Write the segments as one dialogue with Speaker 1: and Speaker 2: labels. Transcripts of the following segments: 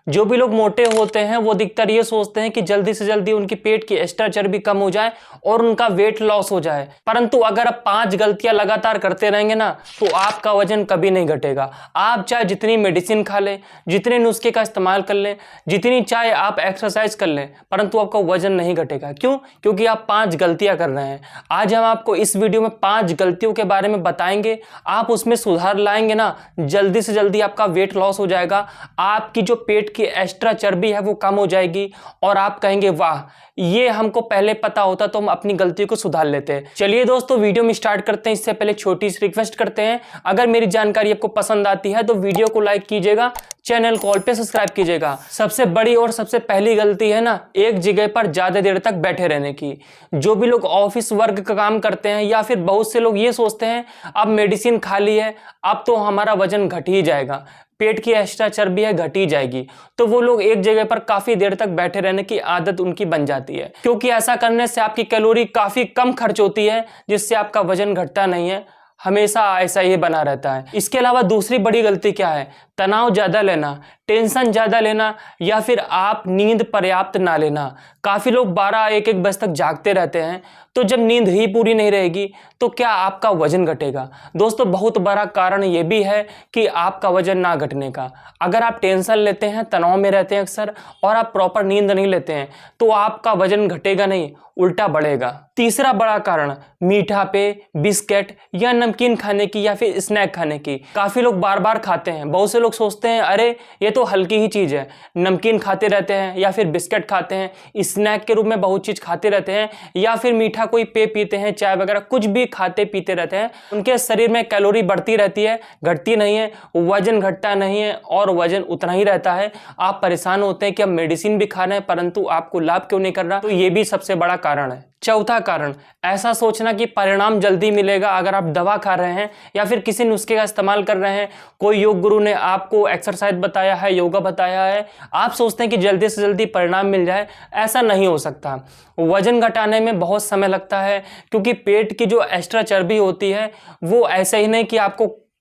Speaker 1: जो भी लोग मोटे होते हैं वो अधिकतर ये सोचते हैं कि जल्दी से जल्दी उनकी पेट की एक्स्ट्रा चर्बी कम हो जाए और उनका वेट लॉस हो जाए। परंतु अगर आप 5 गलतियां लगातार करते रहेंगे ना तो आपका वजन कभी नहीं घटेगा। आप चाहे जितनी मेडिसिन खा लें, जितने नुस्खे का इस्तेमाल कर लें, जितनी चाहे आप एक्सरसाइज कर लें, परंतु आपका वजन नहीं घटेगा। क्यों? क्योंकि आप 5 गलतियां कर रहे हैं। आज हम आपको इस वीडियो में 5 गलतियों के बारे में बताएंगे। आप उसमें सुधार लाएंगे ना, जल्दी से जल्दी आपका वेट लॉस हो जाएगा, आपकी जो पेट की एक्स्ट्रा चर्बी है वो कम हो जाएगी और आप कहेंगे वाह, ये हमको पहले पता होता तो हम अपनी गलतियों को सुधार लेते। चलिए दोस्तों, वीडियो में स्टार्ट करते हैं। इससे पहले छोटी सी रिक्वेस्ट करते हैं, अगर मेरी जानकारी आपको पसंद आती है तो वीडियो को लाइक कीजिएगा, चैनल को ऑल पे सब्सक्राइब कीजिएगा। सबसे बड़ी और सबसे पहली गलती है ना, एक जगह पर ज्यादा देर तक बैठे रहने की। जो भी लोग ऑफिस वर्क का काम करते हैं या फिर बहुत से लोग ये सोचते हैं अब मेडिसिन खा ली है, अब तो हमारा वजन घट ही जाएगा, पेट की एक्स्ट्रा चर्बी है घट ही जाएगी, तो वो लोग एक जगह पर काफी देर तक बैठे रहने की आदत उनकी बन जाती है। क्योंकि ऐसा करने से आपकी कैलोरी काफी कम खर्च होती है, जिससे आपका वजन घटता नहीं है, हमेशा ऐसा ही बना रहता है। इसके अलावा दूसरी बड़ी गलती क्या है? तनाव ज्यादा लेना, टेंशन ज्यादा लेना, या फिर आप नींद पर्याप्त ना लेना। काफी लोग 12-1 बजे तक जागते रहते हैं, तो जब नींद ही पूरी नहीं रहेगी तो क्या आपका वजन घटेगा? दोस्तों, बहुत बड़ा कारण यह भी है कि आपका वजन ना घटने का। अगर आप टेंशन लेते हैं, तनाव में रहते हैं अक्सर, और आप प्रॉपर नींद नहीं लेते हैं, तो आपका वजन घटेगा नहीं, उल्टा बढ़ेगा। तीसरा बड़ा कारण मीठा पे, बिस्किट या नमकीन खाने की या फिर स्नैक खाने की। काफी लोग बार बार खाते हैं। बहुत से लोग सोचते हैं अरे ये तो हल्की ही चीज है, नमकीन खाते रहते हैं या फिर बिस्किट खाते हैं, स्नैक के रूप में बहुत चीज खाते रहते हैं, या फिर मीठा कोई पे पीते हैं, चाय वगैरह कुछ भी खाते पीते रहते हैं। उनके शरीर में कैलोरी बढ़ती रहती है, घटती नहीं है, वजन घटता नहीं है और वजन उतना ही रहता है। आप परेशान होते हैं कि हम मेडिसिन भी खा रहे हैं परंतु आपको लाभ क्यों नहीं कर रहा, तो ये भी सबसे बड़ा कारण है। चौथा कारण, ऐसा सोचना कि परिणाम जल्दी मिलेगा अगर आप दवा खा रहे हैं या फिर किसी नुस्खे का इस्तेमाल कर रहे हैं। कोई योग गुरु ने आपको एक्सरसाइज बताया है, योगा बताया है, आप सोचते हैं कि जल्दी से जल्दी परिणाम मिल जाए। ऐसा नहीं हो सकता। वजन घटाने में बहुत समय लगता है, क्योंकि पेट की जो एक्स्ट्रा चर्बी होती है वो ऐसे ही नहीं कि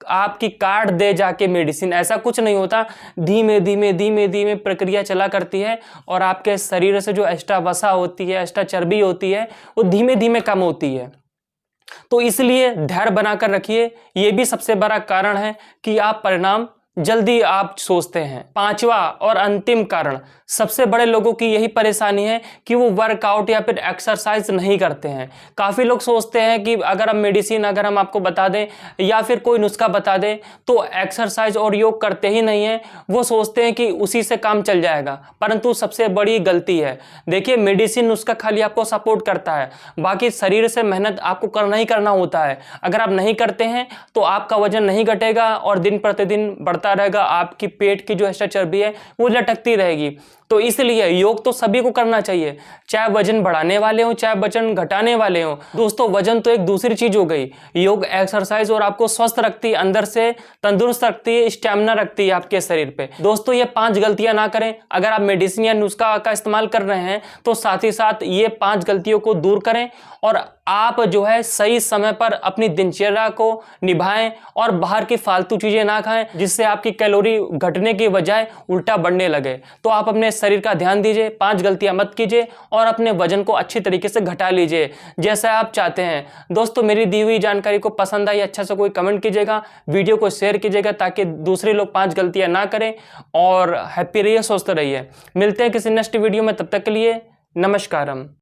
Speaker 1: आपकी काट दे जाके मेडिसिन, ऐसा कुछ नहीं होता। धीमे धीमे धीमे धीमे प्रक्रिया चला करती है और आपके शरीर से जो एक्स्ट्रा वसा होती है, एक्स्ट्रा चर्बी होती है, वो धीमे धीमे कम होती है। तो इसलिए धैर्य बनाकर रखिए। ये भी सबसे बड़ा कारण है कि आप परिणाम जल्दी आप सोचते हैं। पांचवा और अंतिम कारण, सबसे बड़े लोगों की यही परेशानी है कि वो वर्कआउट या फिर एक्सरसाइज नहीं करते हैं। काफी लोग सोचते हैं कि अगर हम मेडिसिन अगर हम आपको बता दें या फिर कोई नुस्खा बता दें तो एक्सरसाइज और योग करते ही नहीं है, वो सोचते हैं कि उसी से काम चल जाएगा, परंतु सबसे बड़ी गलती है। देखिए, मेडिसिन नुस्खा खाली आपको सपोर्ट करता है, बाकी शरीर से मेहनत आपको करना ही करना होता है। अगर आप नहीं करते हैं तो आपका वजन नहीं घटेगा और दिन प्रतिदिन बढ़ता रहेगा, आपकी पेट की जो एक्स्ट्रा चर्बी है वो लटकती रहेगी। तो इसलिए योग तो सभी को करना चाहिए, चाहे वजन बढ़ाने वाले हो चाहे वजन घटाने वाले हो। दोस्तों, वजन तो एक दूसरी चीज हो गई। योग एक्सरसाइज और आपको स्वस्थ रखती है, अंदर से तंदुरुस्त रखती है, स्टैमिना रखती है आपके शरीर पे। दोस्तों, ये 5 गलतियां ना करें। अगर आप मेडिसिन या नुस्खा का इस्तेमाल कर रहे हैं तो साथ ही साथ ये 5 गलतियों को दूर करें और आप जो है सही समय पर अपनी दिनचर्या को निभाएं और बाहर की फालतू चीजें ना खाएं, जिससे आपकी कैलोरी घटने की बजाय उल्टा बढ़ने लगे। तो आप अपने शरीर का ध्यान दीजिए, 5 गलतियां मत कीजिए और अपने वजन को अच्छी तरीके से घटा लीजिए जैसा आप चाहते हैं। दोस्तों, मेरी दी हुई जानकारी को पसंद आई, अच्छा से कोई कमेंट कीजिएगा, वीडियो को शेयर कीजिएगा ताकि दूसरे लोग 5 गलतियां ना करें। और हैप्पी रहिए, स्वस्थ रहिए। मिलते हैं किसी नेक्स्ट वीडियो में, तब तक के लिए नमस्कारम।